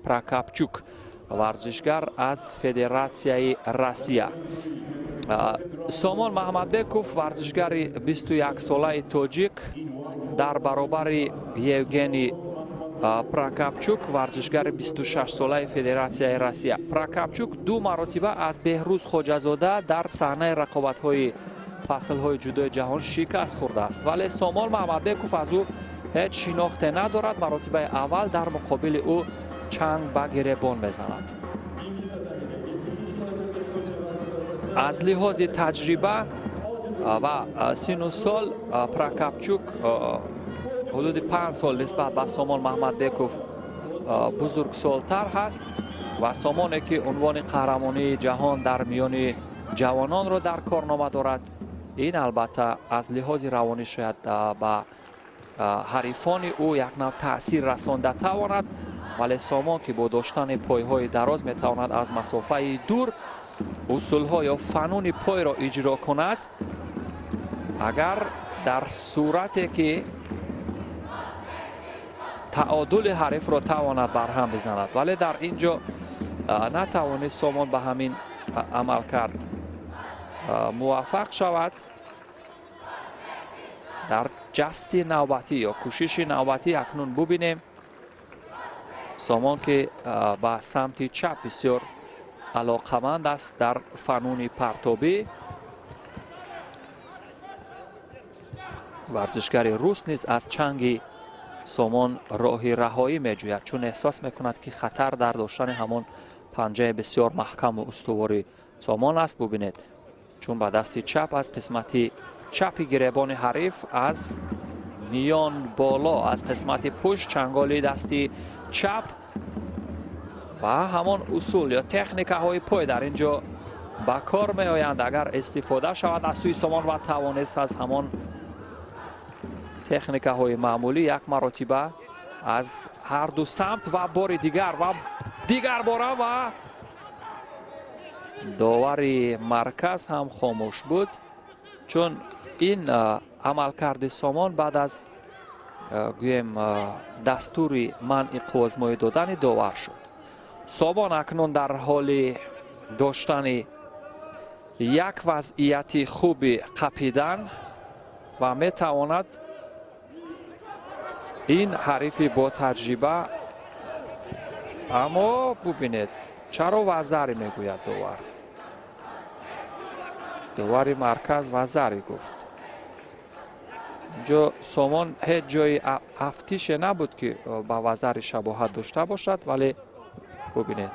پراکاپچوک ورزشگر از فدراسیای روسیه. سامان محمدبکوف ورزشگر 21 ساله تاجیک در برابر یوگنی پراکاپچوک ورزشگر 26 ساله فدراسیای روسیه. پراکاپچوک دو مرتبه از بهروز خوجازاده در صحنه رقابت‌های فصل‌های جدای جهان شکست خورده است، ولی سامان محمدبکوف از او هیچ شناخته ندارد. مرتبه اول در مقابل او چنگ به گریبان میزند. از لحاظ تجربه و سن و سال پراکاپچوک حدود 5 سال نسبت به سامان محمدبکوف بزرگسالتر هست و سامانی که عنوان قهرمانی جهان در میان جوانان را در کارنامه دارد، این البته از لحاظ روانی شاید به حریفان او یک نوع تاثیر رسانده تواند، ولی سامان که با داشتن پایهای دراز میتواند از مسافه دور اصولها یا فنون پای را اجرا کند. اگر در صورتی که تعادل حریف را تواند برهم بزند، ولی در اینجا نتوانید سامان به همین عمل کرد موفق شود. در جست نوبتی یا کوشش نوبتی اکنون ببینیم سامان که به سمت چپ بسیار علاقمند است در فنون پرتابی. ورزشگر روس نیز از چنگ سامان راه رهایی میجوید، چون احساس میکند که خطر در داشتن همان پنجه بسیار محکم و استواری سامان است. ببینید چون به دست چپ از قسمت چپ گریبان حریف از میان بالا از قسمت پشت چنگالی دستی چپ و همان اصول یا تکنیک های پای در اینجا به کار می آیند. اگر استفاده شود از سوی سامان و توانست از همان تکنیک های معمولی یک مرتبه از هر دو سمت و بار دیگر باره و داور مرکز هم خاموش بود، چون این عملکرد سامان بعد از گویم دستور منع قوزمایی دادن داور شد. سامان اکنون در حال داشتن یک وضعیت خوب قپیدن و میتواند این حریف با تجربه، اما ببینید چرا وزری میگوید داور مرکز وزری گفت. اینجا سامان هیچ جای افتیش نبود که به وزر شباهت داشته باشد، ولی ببینید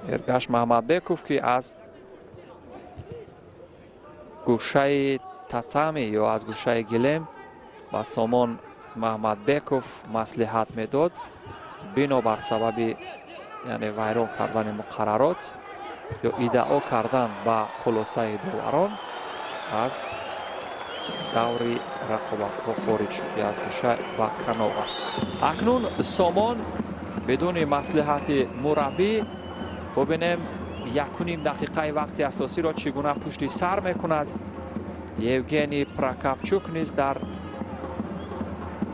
ارگش محمدبکوف که از گوشه تتمی یا از گوشه گلیم با سامان محمدبکوف مصلحت میداد بنابر سبب یعنی ویران کردن مقررات یا ادعا کردن به خلاصه داوران از دوری رقابت ها خارج شد از گوشه و کنار. اکنون سامان بدون مصلحت مربی ببینیم 1.5 دقیقه وقت اساسی را چگونه پشت سر میکند. یوگنی پراکاپچوک نیز در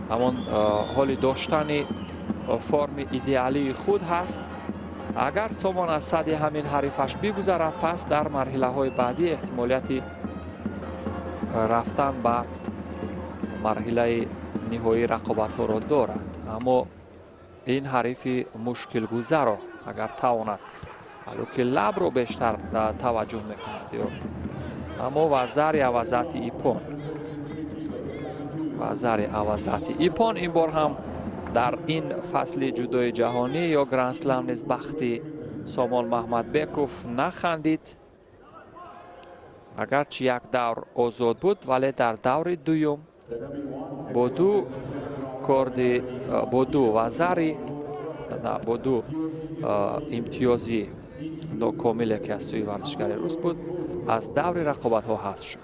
همان حال داشتن فرم ایدئالی خود هست. اگر سامان از صد همین حریفش بگذرد پس در مرحله های بعدی احتمالیت رفتن به مرحله نهایی رقابت ها را دارد، اما این حریف مشکل گذر را اگر تواند حالا که لب رو بیشتر توجه میکند اما وزر عوضات ایپان این بار هم در این فصل جدای جهانی یا گرند اسلم نیز بخت سامان محمدبکوف نخندید. اگرچه یک دور آزاد بود ولی در دور دوم با دو امتیازی ناکامل که از سوی ورزشگر روس بود از دور رقابت ها حذف شد.